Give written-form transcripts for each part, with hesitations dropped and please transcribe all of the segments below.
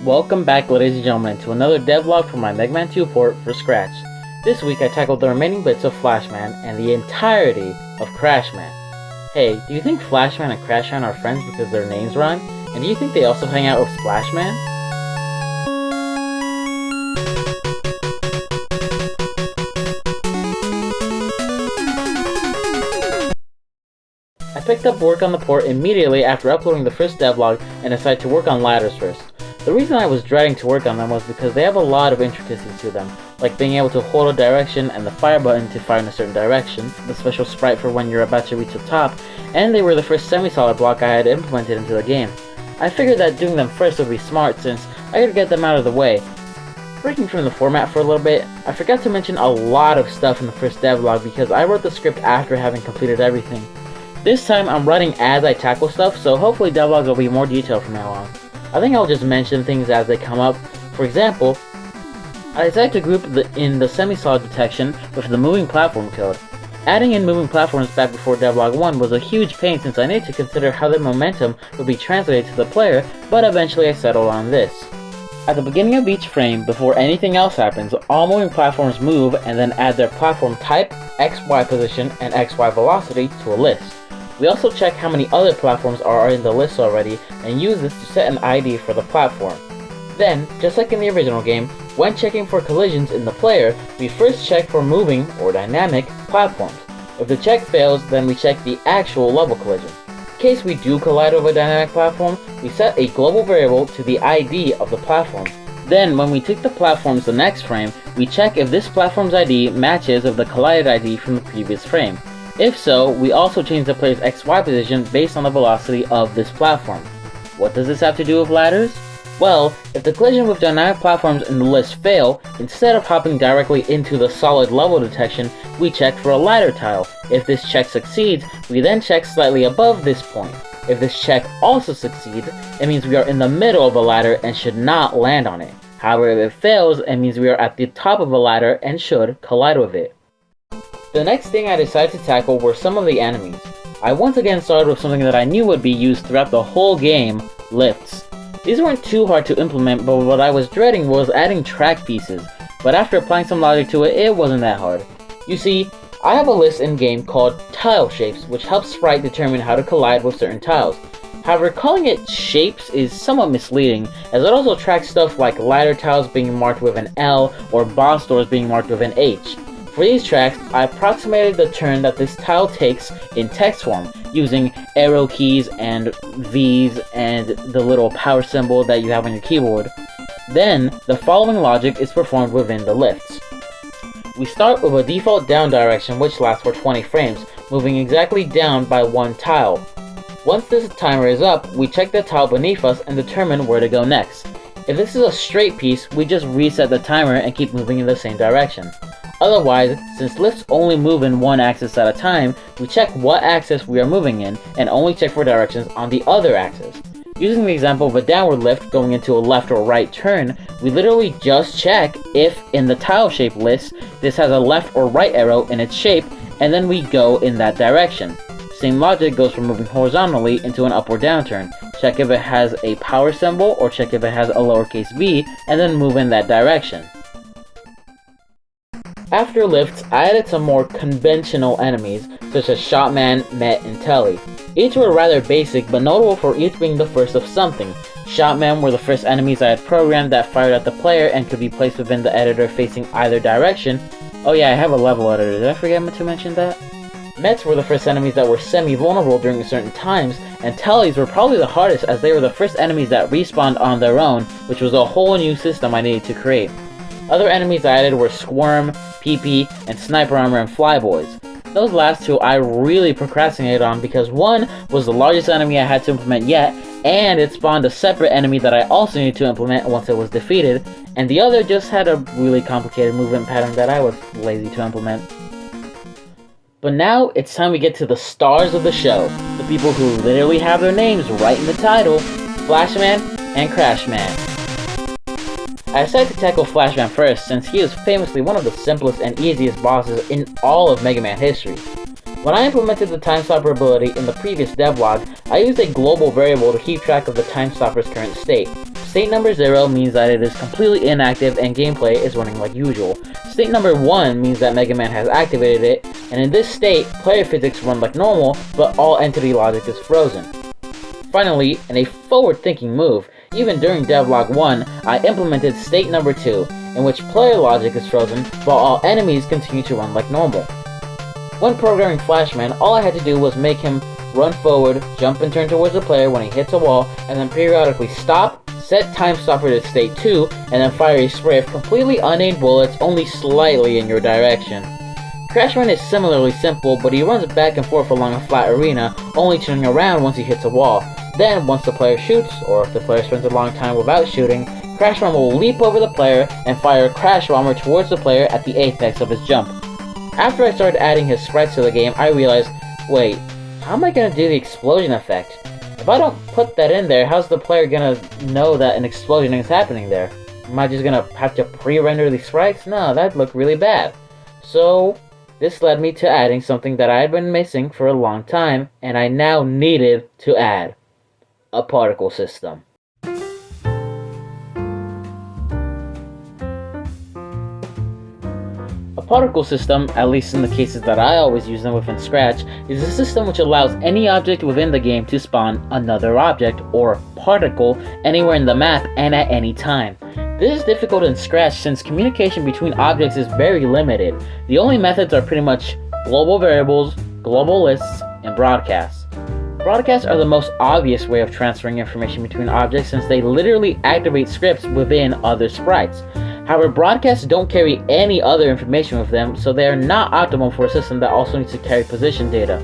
Welcome back, ladies and gentlemen, to another devlog for my Mega Man 2 port for Scratch. This week I tackled the remaining bits of Flashman and the entirety of Crashman. Hey, do you think Flashman and Crashman are friends because their names rhyme? And do you think they also hang out with Splashman? I picked up work on the port immediately after uploading the first devlog and decided to work on ladders first. The reason I was dreading to work on them was because they have a lot of intricacies to them, like being able to hold a direction and the fire button to fire in a certain direction, the special sprite for when you're about to reach the top, and they were the first semi-solid block I had implemented into the game. I figured that doing them first would be smart since I could get them out of the way. Breaking from the format for a little bit, I forgot to mention a lot of stuff in the first devlog because I wrote the script after having completed everything. This time I'm writing as I tackle stuff, so hopefully devlogs will be more detailed from now on. I think I'll just mention things as they come up. For example, I decided to group in the semi-solid detection with the moving platform code. Adding in moving platforms back before devlog 1 was a huge pain since I needed to consider how their momentum would be translated to the player, but eventually I settled on this. At the beginning of each frame, before anything else happens, all moving platforms move and then add their platform type, XY position, and XY velocity to a list. We also check how many other platforms are in the list already and use this to set an ID for the platform. Then, just like in the original game, when checking for collisions in the player, we first check for moving or dynamic platforms. If the check fails, then we check the actual level collision. In case we do collide over a dynamic platform, we set a global variable to the ID of the platform. Then, when we tick the platforms the next frame, we check if this platform's ID matches of the collided ID from the previous frame. If so, we also change the player's XY position based on the velocity of this platform. What does this have to do with ladders? Well, if the collision with dynamic platforms in the list fail, instead of hopping directly into the solid level detection, we check for a ladder tile. If this check succeeds, we then check slightly above this point. If this check also succeeds, it means we are in the middle of a ladder and should not land on it. However, if it fails, it means we are at the top of a ladder and should collide with it. The next thing I decided to tackle were some of the enemies. I once again started with something that I knew would be used throughout the whole game, lifts. These weren't too hard to implement, but what I was dreading was adding track pieces, but after applying some logic to it, it wasn't that hard. You see, I have a list in-game called tile shapes, which helps Sprite determine how to collide with certain tiles. However, calling it shapes is somewhat misleading, as it also tracks stuff like ladder tiles being marked with an L or boss doors being marked with an H. For these tracks, I approximated the turn that this tile takes in text form, using arrow keys and V's and the little power symbol that you have on your keyboard. Then, the following logic is performed within the lifts. We start with a default down direction which lasts for 20 frames, moving exactly down by one tile. Once this timer is up, we check the tile beneath us and determine where to go next. If this is a straight piece, we just reset the timer and keep moving in the same direction. Otherwise, since lifts only move in one axis at a time, we check what axis we are moving in, and only check for directions on the other axis. Using the example of a downward lift going into a left or right turn, we literally just check if, in the tile shape list, this has a left or right arrow in its shape, and then we go in that direction. Same logic goes for moving horizontally into an up or down turn. Check if it has a power symbol, or check if it has a lowercase v, and then move in that direction. After lifts, I added some more conventional enemies, such as Shotman, Met, and Telly. Each were rather basic, but notable for each being the first of something. Shotman were the first enemies I had programmed that fired at the player and could be placed within the editor facing either direction. Oh yeah, I have a level editor, did I forget to mention that? Mets were the first enemies that were semi-vulnerable during certain times, and Tellys were probably the hardest as they were the first enemies that respawned on their own, which was a whole new system I needed to create. Other enemies I added were Squirm, PP, and Sniper Armor and Flyboys. Those last two I really procrastinated on because one was the largest enemy I had to implement yet, and it spawned a separate enemy that I also needed to implement once it was defeated, and the other just had a really complicated movement pattern that I was lazy to implement. But now it's time we get to the stars of the show, the people who literally have their names right in the title, Flashman and Crashman. I decided to tackle Flashman first since he is famously one of the simplest and easiest bosses in all of Mega Man history. When I implemented the time stopper ability in the previous devlog, I used a global variable to keep track of the time stopper's current state. State number 0 means that it is completely inactive and gameplay is running like usual. State number 1 means that Mega Man has activated it, and in this state, player physics run like normal, but all entity logic is frozen. Finally, in a forward-thinking move, even during Devlog 1, I implemented state number 2, in which player logic is frozen, while all enemies continue to run like normal. When programming Flashman, all I had to do was make him run forward, jump and turn towards the player when he hits a wall, and then periodically stop, set time stopper to state 2, and then fire a spray of completely unaimed bullets only slightly in your direction. Crash Run is similarly simple, but he runs back and forth along a flat arena, only turning around once he hits a wall. Then, once the player shoots, or if the player spends a long time without shooting, Crash Run will leap over the player and fire a Crash Bomber towards the player at the apex of his jump. After I started adding his sprites to the game, I realized, wait, how am I gonna do the explosion effect? If I don't put that in there, how's the player gonna know that an explosion is happening there? Am I just gonna have to pre-render the sprites? No, that'd look really bad. So, this led me to adding something that I had been missing for a long time, and I now needed to add. A particle system. A particle system, at least in the cases that I always use them within Scratch, is a system which allows any object within the game to spawn another object, or particle, anywhere in the map and at any time. This is difficult in Scratch since communication between objects is very limited. The only methods are pretty much global variables, global lists, and broadcasts. Broadcasts are the most obvious way of transferring information between objects since they literally activate scripts within other sprites. However, broadcasts don't carry any other information with them, so they are not optimal for a system that also needs to carry position data.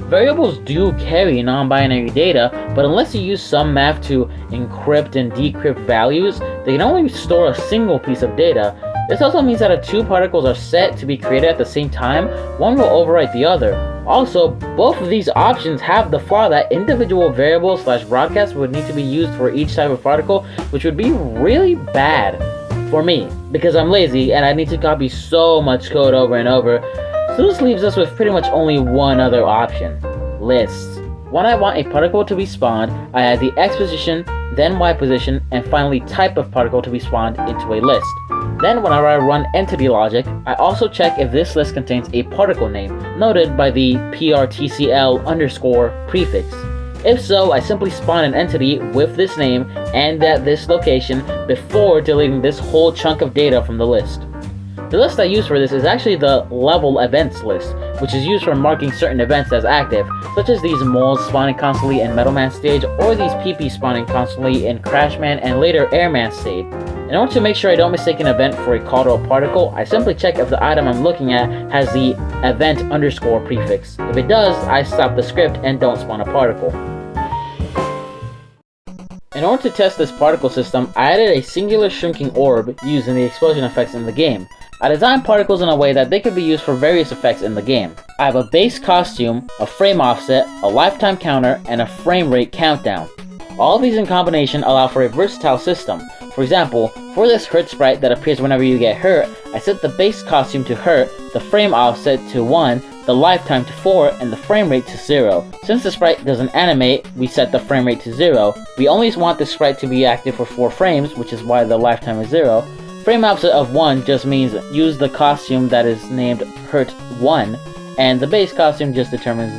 Variables do carry non-binary data, but unless you use some math to encrypt and decrypt values, they can only store a single piece of data. This also means that if two particles are set to be created at the same time, one will overwrite the other. Also, both of these options have the flaw that individual variables / broadcasts would need to be used for each type of particle, which would be really bad for me, because I'm lazy and I need to copy so much code over and over. So this leaves us with pretty much only one other option: lists. When I want a particle to be spawned, I add the X position, then Y position, and finally type of particle to be spawned into a list. Then whenever I run entity logic, I also check if this list contains a particle name, noted by the PRTCL_ prefix. If so, I simply spawn an entity with this name and at this location before deleting this whole chunk of data from the list. The list I use for this is actually the level events list, which is used for marking certain events as active, such as these moles spawning constantly in Metal Man stage, or these PP spawning constantly in Crash Man and later Airman stage. In order to make sure I don't mistake an event for a call to a particle, I simply check if the item I'm looking at has the event _ prefix. If it does, I stop the script and don't spawn a particle. In order to test this particle system, I added a singular shrinking orb used in the explosion effects in the game. I designed particles in a way that they could be used for various effects in the game. I have a base costume, a frame offset, a lifetime counter, and a frame rate countdown. All of these in combination allow for a versatile system. For example, for this hurt sprite that appears whenever you get hurt, I set the base costume to hurt, the frame offset to 1, the lifetime to 4, and the frame rate to 0. Since the sprite doesn't animate, we set the frame rate to 0. We only want the sprite to be active for 4 frames, which is why the lifetime is 0. Frame offset of 1 just means use the costume that is named Hurt 1, and the base costume just determines,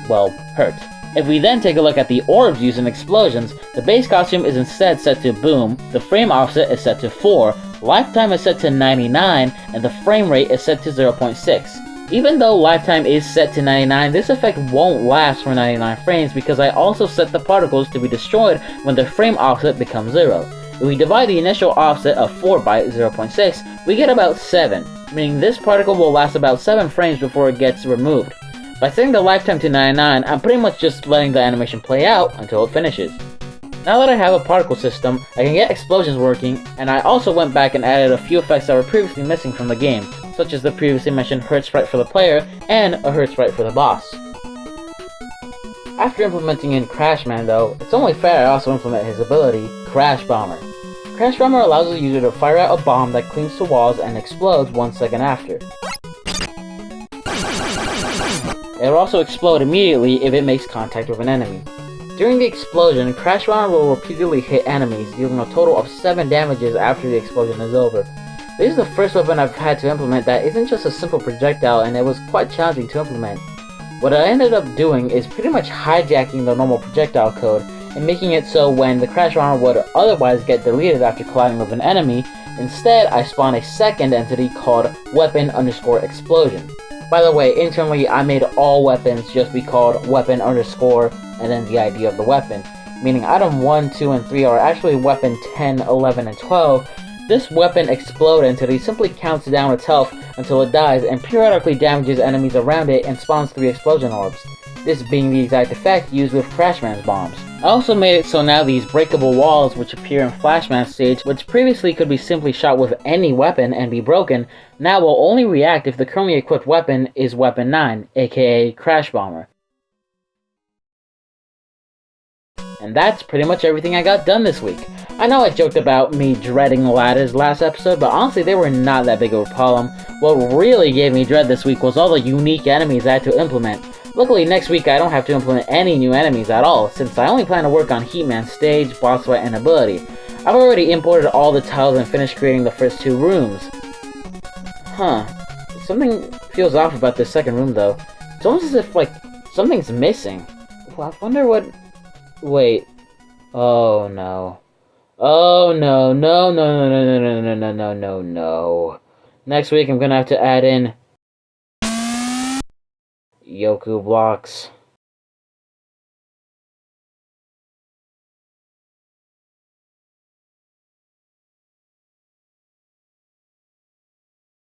well, Hurt. If we then take a look at the orbs used in explosions, the base costume is instead set to Boom, the frame offset is set to 4, lifetime is set to 99, and the frame rate is set to 0.6. Even though lifetime is set to 99, this effect won't last for 99 frames because I also set the particles to be destroyed when the frame offset becomes 0. If we divide the initial offset of 4 by 0.6, we get about 7, meaning this particle will last about 7 frames before it gets removed. By setting the lifetime to 99, I'm pretty much just letting the animation play out until it finishes. Now that I have a particle system, I can get explosions working, and I also went back and added a few effects that were previously missing from the game, such as the previously mentioned hurt sprite for the player and a hurt sprite for the boss. After implementing in Crash Man though, it's only fair I also implement his ability, Crash Bomber. Crash Bomber allows the user to fire out a bomb that clings to walls and explodes 1 second after. It will also explode immediately if it makes contact with an enemy. During the explosion, Crash Bomber will repeatedly hit enemies, dealing a total of 7 damages after the explosion is over. This is the first weapon I've had to implement that isn't just a simple projectile, and it was quite challenging to implement. What I ended up doing is pretty much hijacking the normal projectile code, and making it so when the Crash Bomber would otherwise get deleted after colliding with an enemy, instead I spawned a second entity called Weapon_Explosion. By the way, internally I made all weapons just be called Weapon_, and then the ID of the weapon, meaning item 1, 2, and 3 are actually weapon 10, 11, and 12. This weapon explode entity simply counts down its health until it dies and periodically damages enemies around it and spawns 3 explosion orbs, this being the exact effect used with Crashman's bombs. I also made it so now these breakable walls which appear in Flashman's stage, which previously could be simply shot with any weapon and be broken, now will only react if the currently equipped weapon is weapon 9, aka Crash Bomber. And that's pretty much everything I got done this week. I know I joked about me dreading ladders last episode, but honestly they were not that big of a problem. What really gave me dread this week was all the unique enemies I had to implement. Luckily next week I don't have to implement any new enemies at all, since I only plan to work on Heatman's stage, boss fight, and ability. I've already imported all the tiles and finished creating the first 2 rooms. Something feels off about this second room though. It's almost as if, like, something's missing. Well, I wonder what... Wait. Oh no. Oh no, no, no, no, no, no, no, no, no, no, no. Next week I'm gonna have to add in Yoku blocks.